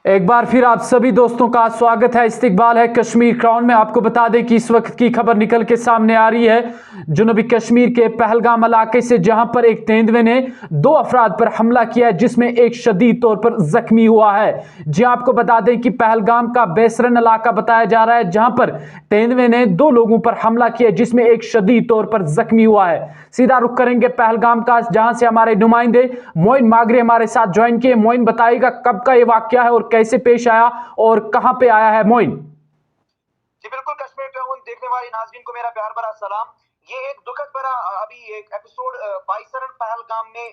एक बार फिर आप सभी दोस्तों का स्वागत है। इस्तिकबाल है कश्मीर क्राउन में। आपको बता दें कि इस वक्त की खबर निकल के सामने आ रही है जनूबी कश्मीर के पहलगाम इलाके से, जहां पर एक तेंदुए ने 2 अफराद पर हमला किया है, जिसमें एक शदीद तौर पर जख्मी हुआ है। जी आपको बता दें कि पहलगाम का बेसरन इलाका बताया जा रहा है, जहां पर तेंदुए ने 2 लोगों पर हमला किया, जिसमें एक शदीद तौर पर जख्मी हुआ है। सीधा रुख करेंगे पहलगाम का, जहां से हमारे नुमाइंदे मोइन मागरे हमारे साथ ज्वाइन किए। मोइन बताइएगा कब का ये वाकया है और कैसे पेश आया और कहां पे आया है। मोइन जी बिल्कुल, कश्मीर क्राउन देखने वाले नाज़रीन को मेरा प्यार भरा सलाम। ये एक दुखद भरा अभी एक एपिसोड बाईसरन पहलगाम में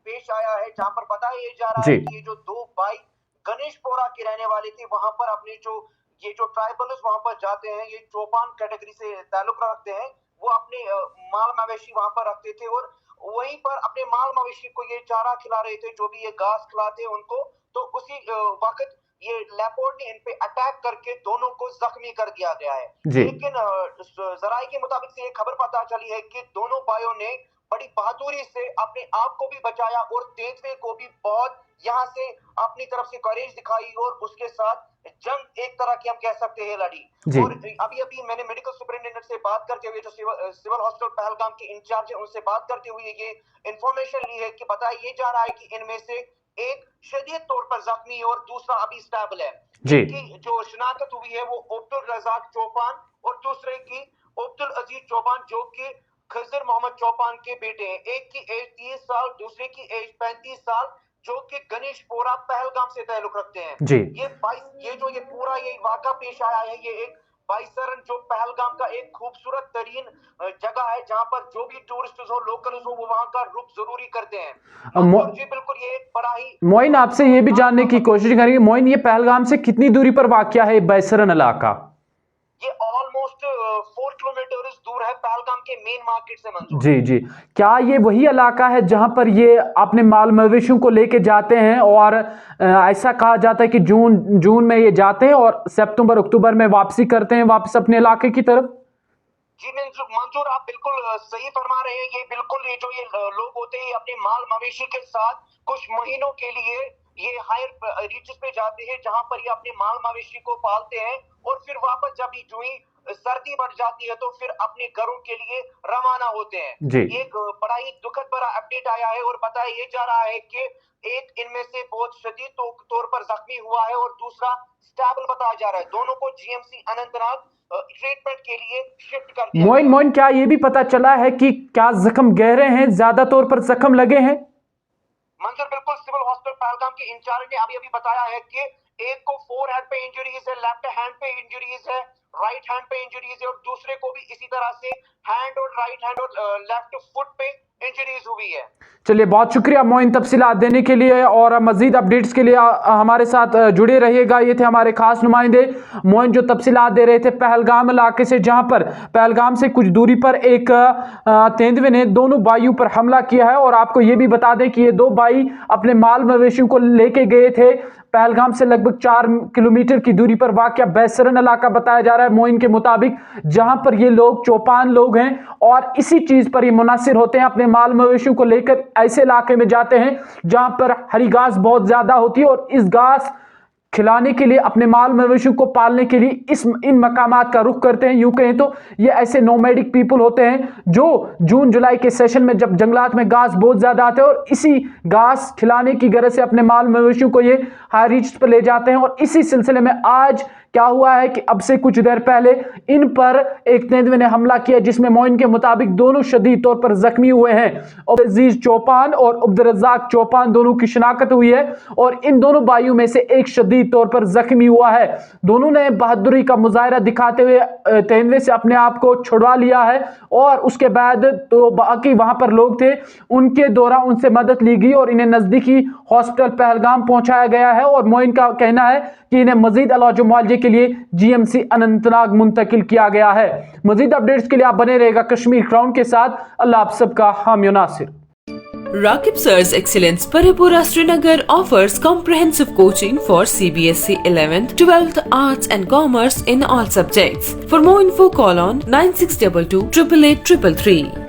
पेश आया है, जहां पर बताया जा रहा है कि ये जो 2 भाई गणेशपोरा के रहने वाले थे, वहां पर अपने जो ट्राइबल्स वहां पर जाते हैं, ये चौपान कैटेगरी से ताल्लुक रखते हैं, वो अपने माल मवेशी वहां पर रखते थे और वहीं पर अपने माल मवेशी को ये चारा खिला रहे थे, जो भी ये घास खिलाते उनको। तो उसी वक्त ये लेपर्ड ने इन पे अटैक करके दोनों को जख्मी कर दिया गया है। लेकिन जराये के मुताबिक से ये खबर पता चली है कि दोनों भाइयों ने बड़ी बहादुरी से अपने आप को भी बचाया और तेंदुए को भी बहुत यहाँ से अपनी तरफ से करेज दिखाई और उसके साथ जंग एक तरह की हम कह सकते हैं लड़ी। और अभी मैंने मेडिकल सुपरिटेंडेंट से बात करते हुए, जो सिविल हॉस्पिटल पहलगाम के इंचार्ज है, उनसे बात करते हुए ये इंफॉर्मेशन ली है कि बताया ये जा रहा है कि इनमें से एक शदीद तौर पर जख्मी और दूसरा अभी स्टेबल है। कि जो शिनाख्त हुई है वो अब्दुल रजाक चौपान और दूसरे की अब्दुल अजीज चौपान, जो कि खजर मोहम्मद चौपान के बेटे हैं। एक की एज 30 साल, दूसरे की एज 35 साल, जो कि गणेशपोरा पहलगाम से ताल्लुक रखते हैं। ये पूरा वाक़ा पेश आया है, ये एक बाईसरन जो पहलगाम का एक खूबसूरत तरीन जगह है, जहां पर जो भी टूरिस्ट हो, लोकल हो, वो वहां का रुख जरूरी करते हैं। जी बिल्कुल, ये एक बड़ा ही मोइन आपसे ये भी जानने की कोशिश करेंगे, मोइन ये पहलगाम से कितनी दूरी पर वाक़या है बाईसरन इलाका? ये ऑलमोस्ट 4 किलोमीटर दूर है पहलगाम के मेन मार्केट से। मंजूर जी, क्या ये वही इलाका है जहां पर ये अपने माल मवेशियों को लेके जाते हैं और ऐसा कहा जाता है कि जून में ये जाते हैं और सितंबर अक्टूबर में वापसी करते हैं वापस अपने इलाके की तरफ? जी मंजूर, आप बिल्कुल सही फरमा रहे हैं। ये बिल्कुल ये लोग होते हैं, अपने माल मवेशी के साथ कुछ महीनों के लिए ये हायर रीचेस पे जाते हैं, जहां पर ये अपने माल मवेशी को पालते हैं और फिर वापस जब जुई सर्दी बढ़ जाती है तो फिर अपने घरों के लिए रवाना होते हैं। एक बड़ा ही दुखद भरा अपडेट आया है और बताया ये जा रहा है कि एक इनमें से बहुत शदीद तौर पर जख्मी हुआ है और दूसरा स्टेबल बताया जा रहा है। दोनों को जीएमसी अनंतनाग ट्रीटमेंट के लिए शिफ्ट कर दिया। मोइन क्या ये भी पता चला है कि क्या जख्म गहरे हैं, ज्यादा तौर पर जख्म लगे हैं? मंजूर बिल्कुल, सिविल हॉस्पिटल पहलगाम के इंचार्ज ने अभी बताया है कि एक को 4 हेड पे इंजरीज है, लेफ्ट हैंड पे इंजरीज है, राइट हैंड पे इंजरीज है और दूसरे को भी इसी तरह से हैंड और राइट हैंड और लेफ्ट फुट पे इंजरीज हुई है। चलिए, बहुत शुक्रिया मोइन तफसीलात देने के लिए और मजीद अपडेट्स के लिए हमारे साथ जुड़े रहिएगा। ये थे हमारे खास नुमाइंदे मोइन, जो तफसीलात दे रहे थे पहलगाम इलाके से, जहां पर पहलगाम से कुछ दूरी पर एक तेंदुए ने दोनों भाइयों पर हमला किया है। और आपको ये भी बता दें कि ये 2 भाई अपने माल मवेशियों को लेके गए थे पहलगाम से लगभग 4 किलोमीटर की दूरी पर वाक़या बेसरन इलाका बताया जा रहा है मोइन के मुताबिक, जहां पर ये लोग चौपान लोग हैं और इसी चीज पर ये मुनासिर होते हैं, अपने माल मवेशियों को लेकर ऐसे इलाके में जाते हैं जहां पर हरी घास बहुत ज्यादा होती है और इस घास खिलाने के लिए, अपने माल मवेशियों को पालने के लिए इन मकामात का रुख करते हैं। यूं कहें तो ये ऐसे नोमैडिक पीपल होते हैं जो जून जुलाई के सेशन में जब जंगलात में घास बहुत ज्यादा आते हैं और इसी घास खिलाने की गरज से अपने माल मवेशियों को ये हाई रीच पर ले जाते हैं। और इसी सिलसिले में आज क्या हुआ है कि अब से कुछ देर पहले इन पर एक तेंदुए ने हमला किया, जिसमें मोइन के मुताबिक दोनों शदीद तौर पर जख्मी हुए हैं। अजीज चौपान और अब्दुल रजाक चौपान दोनों की शिनाख्त हुई है और इन दोनों भाइयों में से एक शदीद तौर पर जख्मी हुआ है। दोनों ने बहादुरी का मुजाहरा दिखाते हुए तेंदुए से अपने आप को छुड़वा लिया है और उसके बाद तो बाकी वहां पर लोग थे, उनके दौरान उनसे मदद ली गई और इन्हें नजदीकी हॉस्पिटल पहलगाम पहुंचाया गया है। और मोइन का कहना है कि इन्हें मजीद इलाज मुआवजे के लिए जीएमसी अनंतनाग मुंतकिल किया गया है। मजीद अपडेट्स के लिए आप बने रहेगा कश्मीर क्राउन के साथ। अल्लाह आप सबका हामी Nasir. Rakib Sir's Excellence Paripura Srinagar offers comprehensive coaching for CBSE 11th, 12th, Arts and Commerce in all subjects. For more info, call on 9622 888 333.